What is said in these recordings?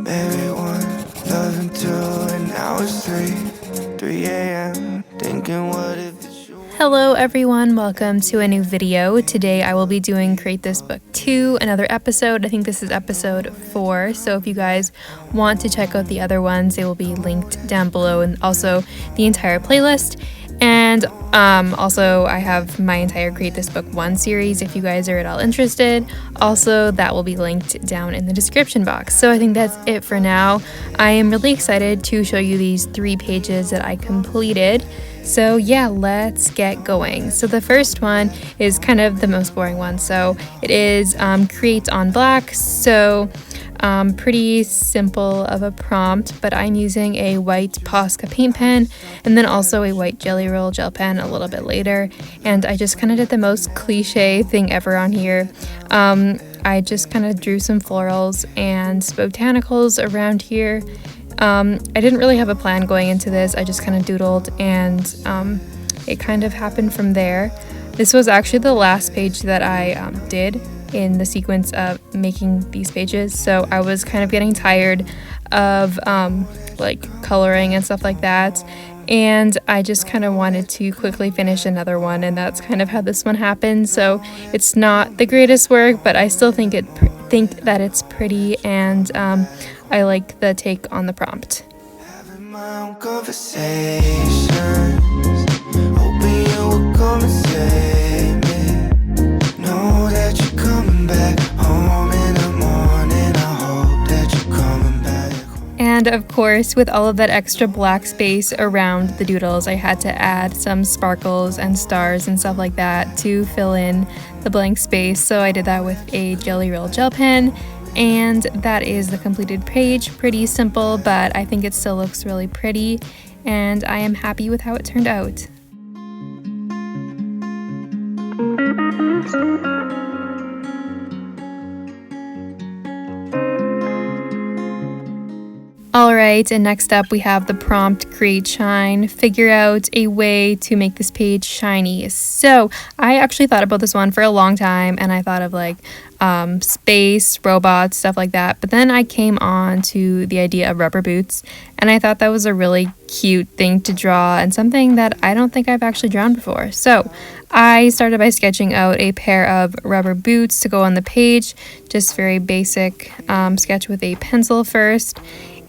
Maybe 1, loving 2, and now it's 3 a.m. Thinking what if it's you. Hello everyone, welcome to a new video. Today I will be doing Create This Book 2, another episode. I think this is episode 4, so if you guys want to check out the other ones, they will be linked down below, and also the entire playlist. And also I have my entire Create This Book 1 series if you guys are at all interested. Also, that will be linked down in the description box. So I think that's it for now. I am really excited to show you these 3 pages that I completed. So yeah, let's get going. So the first one is kind of the most boring one. So it is create on black. So pretty simple of a prompt, but I'm using a white Posca paint pen and then also a white Jelly Roll gel pen a little bit later. And I just kind of did the most cliche thing ever on here. I just kind of drew some florals and botanicals around here. I didn't really have a plan going into this. I just kind of doodled, and it kind of happened from there. This was actually the last page that I did in the sequence of making these pages, so I was kind of getting tired of like coloring and stuff like that, and I just kind of wanted to quickly finish another one, and that's kind of how this one happened. So it's not the greatest work, but I still think that it's pretty, and I like the take on the prompt. Having my own conversations, hoping you will come and save me. Know that you're coming back home in the morning. I hope that you're coming back home. And of course, with all of that extra black space around the doodles, I had to add some sparkles and stars and stuff like that to fill in the blank space. So I did that with a Jelly Roll gel pen. And that is the completed page. Pretty simple, but I think it still looks really pretty, and I am happy with how it turned out. Alright, and next up we have the prompt Create Shine. Figure out a way to make this page shiny. So I actually thought about this one for a long time, and I thought of like space, robots, stuff like that. But then I came on to the idea of rubber boots, and I thought that was a really cute thing to draw and something that I don't think I've actually drawn before. So I started by sketching out a pair of rubber boots to go on the page. Just very basic sketch with a pencil first.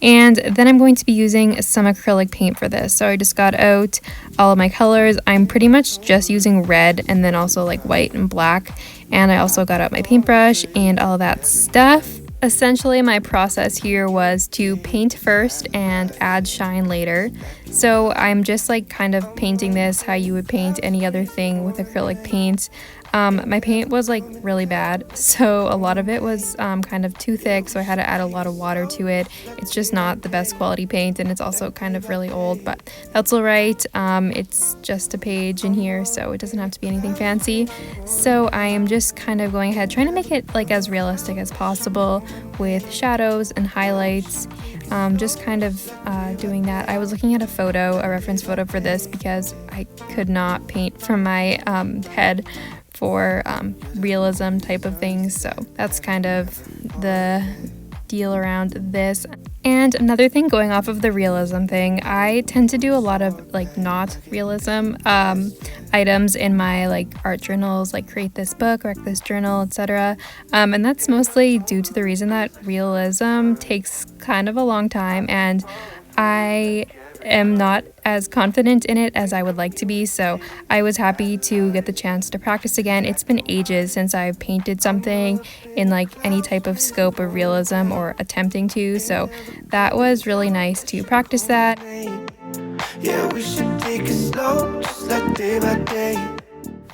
And then I'm going to be using some acrylic paint for this. So I just got out all of my colors. I'm pretty much just using red and then also like white and black. And I also got out my paintbrush and all of that stuff. Essentially, my process here was to paint first and add shine later. So I'm just like kind of painting this how you would paint any other thing with acrylic paint. My paint was like really bad, so a lot of it was kind of too thick, so I had to add a lot of water to it. It's just not the best quality paint, and it's also kind of really old, but that's alright. It's just a page in here, so it doesn't have to be anything fancy. So I am just kind of going ahead trying to make it like as realistic as possible with shadows and highlights. Just kind of doing that. I was looking at a reference photo for this, because I could not paint from my head for realism type of things. So that's kind of the deal around this. And another thing, going off of the realism thing, I tend to do a lot of like not realism items in my like art journals, like Create This Book, Wreck This Journal, etc. And that's mostly due to the reason that realism takes kind of a long time, and I am not as confident in it as I would like to be, so I was happy to get the chance to practice again. It's been ages since I've painted something in like any type of scope of realism, or attempting to, so that was really nice to practice that. Yeah, we should take it slow, just like day by day.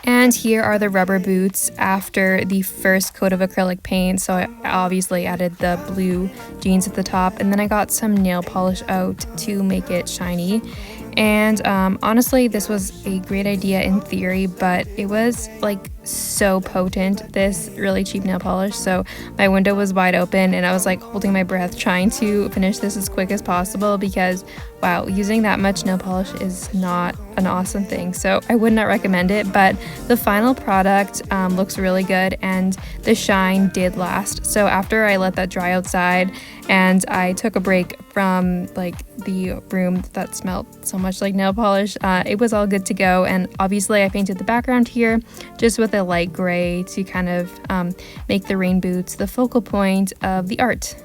And here are the rubber boots after the first coat of acrylic paint. So I obviously added the blue jeans at the top, and then I got some nail polish out to make it shiny. And honestly, this was a great idea in theory, but it was like so potent, this really cheap nail polish. So my window was wide open, and I was like holding my breath trying to finish this as quick as possible, because wow, using that much nail polish is not an awesome thing. So I would not recommend it, but the final product looks really good, and the shine did last. So after I let that dry outside and I took a break from like the room that smelled so much like nail polish, it was all good to go. And obviously I painted the background here just with a light gray to kind of make the rain boots the focal point of the art.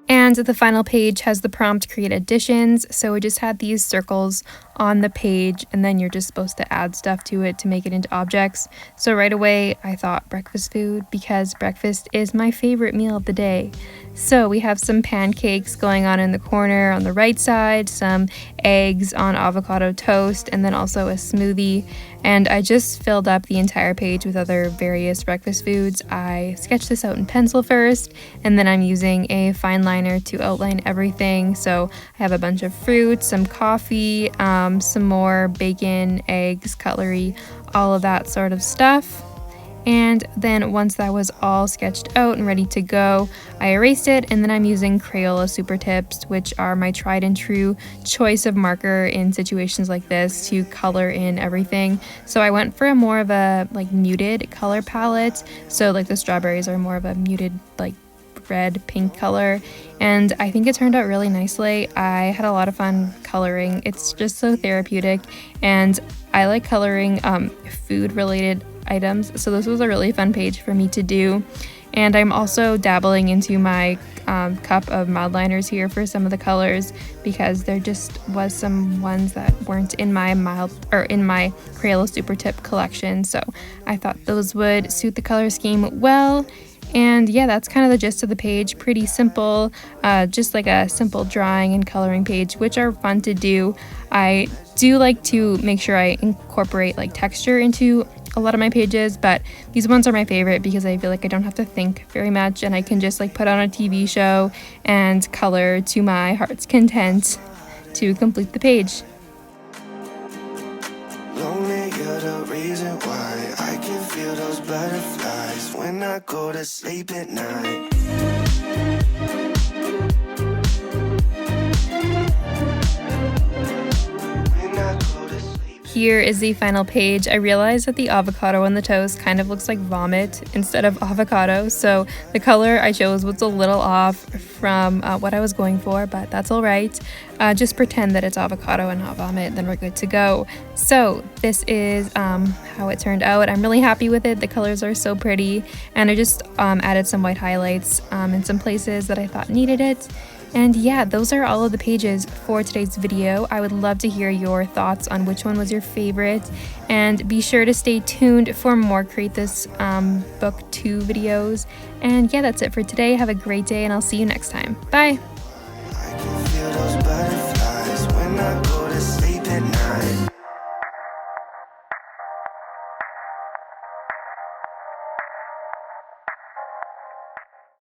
And the final page has the prompt create additions, so it just had these circles on the page, and then you're just supposed to add stuff to it to make it into objects. So right away I thought breakfast food, because breakfast is my favorite meal of the day. So we have some pancakes going on in the corner on the right side, some eggs on avocado toast, and then also a smoothie. And I just filled up the entire page with other various breakfast foods. I sketched this out in pencil first, and then I'm using a fine liner to outline everything. So I have a bunch of fruit, some coffee, some more bacon, eggs, cutlery, all of that sort of stuff. And then once that was all sketched out and ready to go, I erased it, and then I'm using Crayola Super Tips, which are my tried and true choice of marker in situations like this to color in everything. So I went for a more of a like muted color palette. So like the strawberries are more of a muted like red pink color, and I think it turned out really nicely. I had a lot of fun coloring. It's just so therapeutic, and I like coloring food related items, so this was a really fun page for me to do. And I'm also dabbling into my cup of mild liners here for some of the colors, because there just was some ones that weren't in my Crayola Super Tip collection, so I thought those would suit the color scheme well. And yeah, that's kind of the gist of the page. Pretty simple, just like a simple drawing and coloring page, which are fun to do. I do like to make sure I incorporate like texture into a lot of my pages, but these ones are my favorite because I feel like I don't have to think very much, and I can just like put on a TV show and color to my heart's content to complete the page. Lonely, you're the reason why I can feel those butterflies when I go to sleep at night. When I go to sleep. Here is the final page. I realized that the avocado on the toast kind of looks like vomit instead of avocado, so the color I chose was a little off from what I was going for, but that's all right. Just pretend that it's avocado and not vomit, then we're good to go. So this is how it turned out. I'm really happy with it. The colors are so pretty, and I just added some white highlights in some places that I thought needed it. And yeah, those are all of the pages for today's video. I would love to hear your thoughts on which one was your favorite, and be sure to stay tuned for more Create This Book 2 videos. And yeah, that's it for today. Have a great day, and I'll see you next time. Bye!